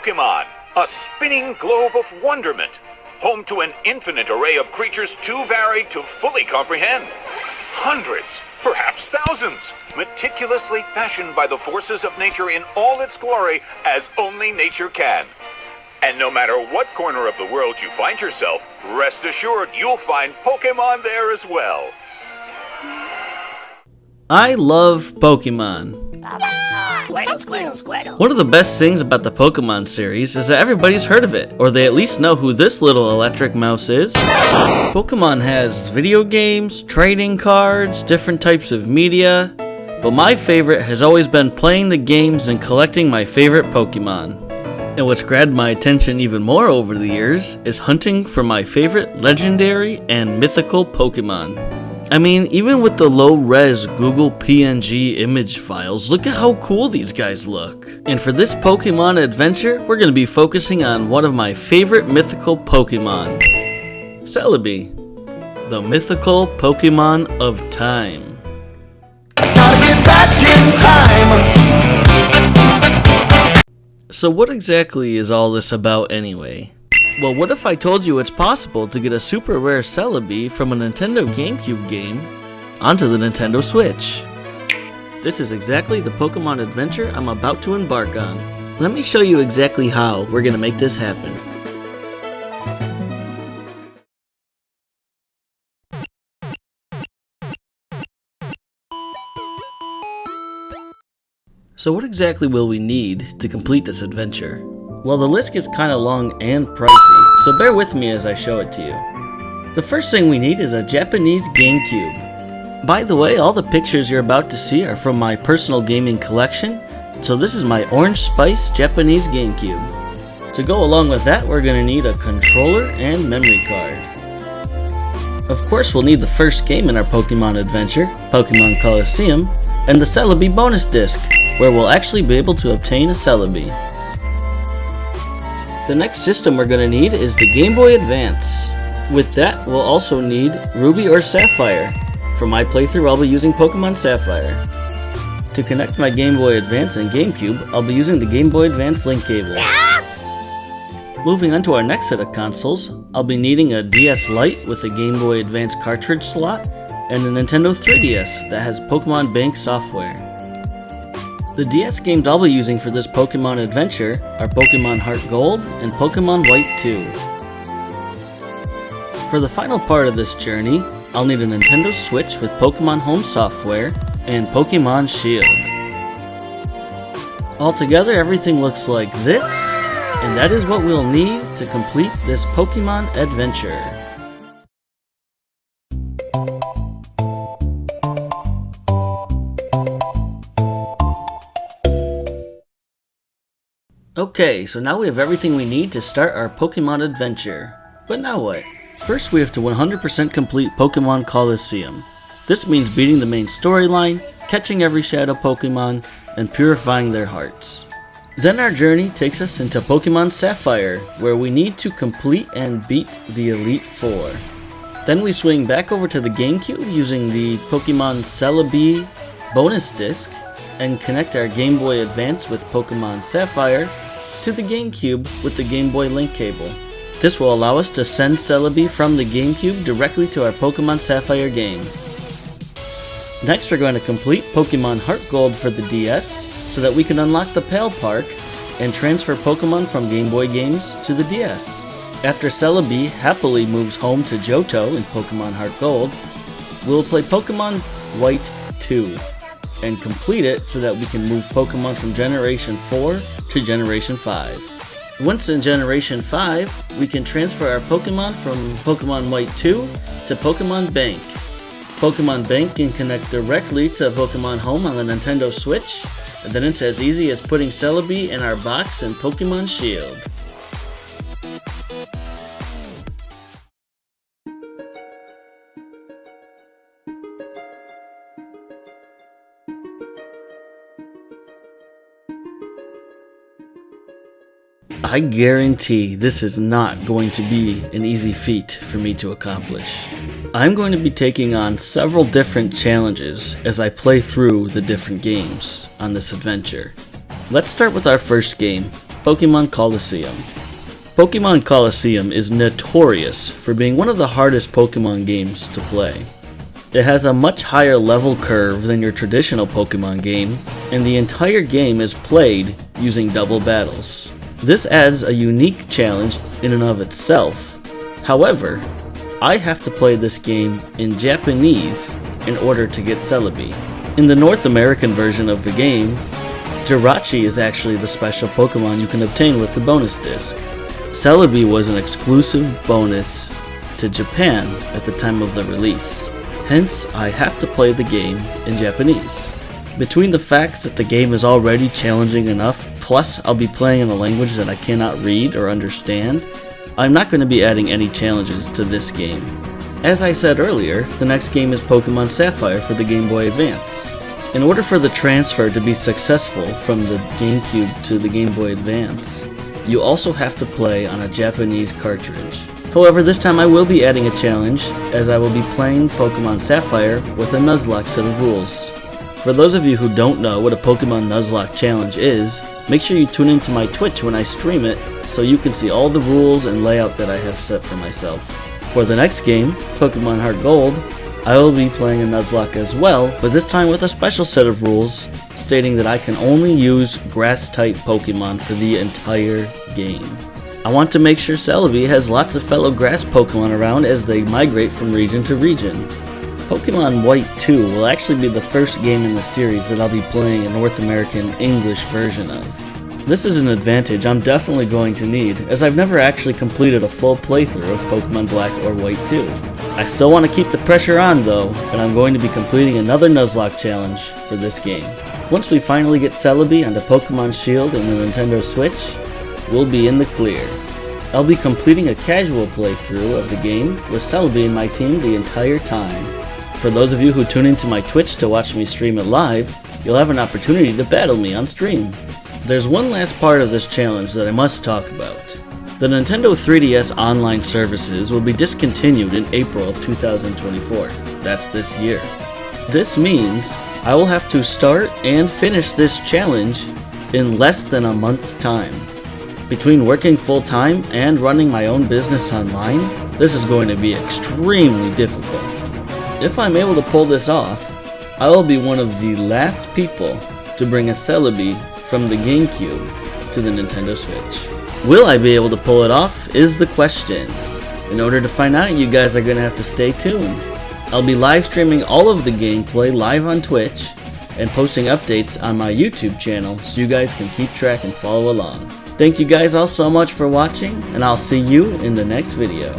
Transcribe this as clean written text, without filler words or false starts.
Pokémon, a spinning globe of wonderment, home to an infinite array of creatures too varied to fully comprehend. Hundreds, perhaps thousands, meticulously fashioned by the forces of nature in all its glory, as only nature can. And no matter what corner of the world you find yourself, rest assured you'll find Pokémon there as well. I love Pokémon. One of the best things about the Pokémon series is that everybody's heard of it, or they at least know who this little electric mouse is. Pokémon has video games, trading cards, different types of media, but my favorite has always been playing the games and collecting my favorite Pokémon. And what's grabbed my attention even more over the years is hunting for my favorite legendary and mythical Pokémon. I mean, even with the low-res Google PNG image files, look at how cool these guys look. And for this Pokemon adventure, we're going to be focusing on one of my favorite mythical Pokemon, Celebi, the mythical Pokemon of time. Gotta get back in time. So what exactly is all this about anyway? Well, what if I told you it's possible to get a super rare Celebi from a Nintendo GameCube game onto the Nintendo Switch? This is exactly the Pokemon adventure I'm about to embark on. Let me show you exactly how we're going to make this happen. So what exactly will we need to complete this adventure? Well, the list gets kinda long and pricey, so bear with me as I show it to you. The first thing we need is a Japanese GameCube. By the way, all the pictures you're about to see are from my personal gaming collection, so this is my Orange Spice Japanese GameCube. To go along with that, we're gonna need a controller and memory card. Of course, we'll need the first game in our Pokemon adventure, Pokemon Colosseum, and the Celebi bonus disc, where we'll actually be able to obtain a Celebi. The next system we're going to need is the Game Boy Advance. With that, we'll also need Ruby or Sapphire. For my playthrough, I'll be using Pokemon Sapphire. To connect my Game Boy Advance and GameCube, I'll be using the Game Boy Advance link cable. Moving on to our next set of consoles, I'll be needing a DS Lite with a Game Boy Advance cartridge slot and a Nintendo 3DS that has Pokemon Bank software. The DS games I'll be using for this Pokemon adventure are Pokemon Heart Gold and Pokemon White 2. For the final part of this journey, I'll need a Nintendo Switch with Pokemon Home software and Pokemon Shield. Altogether, everything looks like this, and that is what we'll need to complete this Pokemon adventure. Okay, so now we have everything we need to start our Pokemon adventure. But now what? First we have to 100% complete Pokemon Colosseum. This means beating the main storyline, catching every shadow Pokemon, and purifying their hearts. Then our journey takes us into Pokemon Sapphire, where we need to complete and beat the Elite Four. Then we swing back over to the GameCube using the Pokemon Celebi bonus disc, and connect our Game Boy Advance with Pokemon Sapphire to the GameCube with the Game Boy link cable. This will allow us to send Celebi from the GameCube directly to our Pokemon Sapphire game. Next, we're going to complete Pokemon Heart Gold for the DS so that we can unlock the Pal Park and transfer Pokemon from Game Boy games to the DS. After Celebi happily moves home to Johto in Pokemon Heart Gold, we'll play Pokemon White 2 and complete it so that we can move Pokemon from Generation 4 to Generation 5. Once in Generation 5, we can transfer our Pokemon from Pokemon White 2 to Pokemon Bank. Pokemon Bank can connect directly to Pokemon Home on the Nintendo Switch, and then it's as easy as putting Celebi in our box in Pokemon Shield. I guarantee this is not going to be an easy feat for me to accomplish. I'm going to be taking on several different challenges as I play through the different games on this adventure. Let's start with our first game, Pokémon Colosseum. Pokémon Colosseum is notorious for being one of the hardest Pokémon games to play. It has a much higher level curve than your traditional Pokémon game, and the entire game is played using double battles. This adds a unique challenge in and of itself. However, I have to play this game in Japanese in order to get Celebi. In the North American version of the game, Jirachi is actually the special Pokemon you can obtain with the bonus disc. Celebi was an exclusive bonus to Japan at the time of the release. Hence, I have to play the game in Japanese. Between the facts that the game is already challenging enough, plus I'll be playing in a language that I cannot read or understand, I'm not going to be adding any challenges to this game. As I said earlier, the next game is Pokémon Sapphire for the Game Boy Advance. In order for the transfer to be successful from the GameCube to the Game Boy Advance, you also have to play on a Japanese cartridge. However, this time I will be adding a challenge, as I will be playing Pokémon Sapphire with a Nuzlocke set of rules. For those of you who don't know what a Pokémon Nuzlocke challenge is, make sure you tune into my Twitch when I stream it, so you can see all the rules and layout that I have set for myself. For the next game, Pokémon Heart Gold, I will be playing a Nuzlocke as well, but this time with a special set of rules, stating that I can only use Grass-type Pokémon for the entire game. I want to make sure Celebi has lots of fellow grass Pokemon around as they migrate from region to region. Pokemon White 2 will actually be the first game in the series that I'll be playing a North American English version of. This is an advantage I'm definitely going to need, as I've never actually completed a full playthrough of Pokemon Black or White 2. I still want to keep the pressure on though, and I'm going to be completing another Nuzlocke challenge for this game. Once we finally get Celebi onto Pokemon Shield and the Nintendo Switch, we'll be in the clear. I'll be completing a casual playthrough of the game with Celebi and my team the entire time. For those of you who tune into my Twitch to watch me stream it live, you'll have an opportunity to battle me on stream. There's one last part of this challenge that I must talk about. The Nintendo 3DS online services will be discontinued in April of 2024. That's this year. This means I will have to start and finish this challenge in less than a month's time. Between working full-time and running my own business online, this is going to be extremely difficult. If I'm able to pull this off, I will be one of the last people to bring a Celebi from the GameCube to the Nintendo Switch. Will I be able to pull it off is the question. In order to find out, you guys are going to have to stay tuned. I'll be live streaming all of the gameplay live on Twitch and posting updates on my YouTube channel so you guys can keep track and follow along. Thank you guys all so much for watching, and I'll see you in the next video.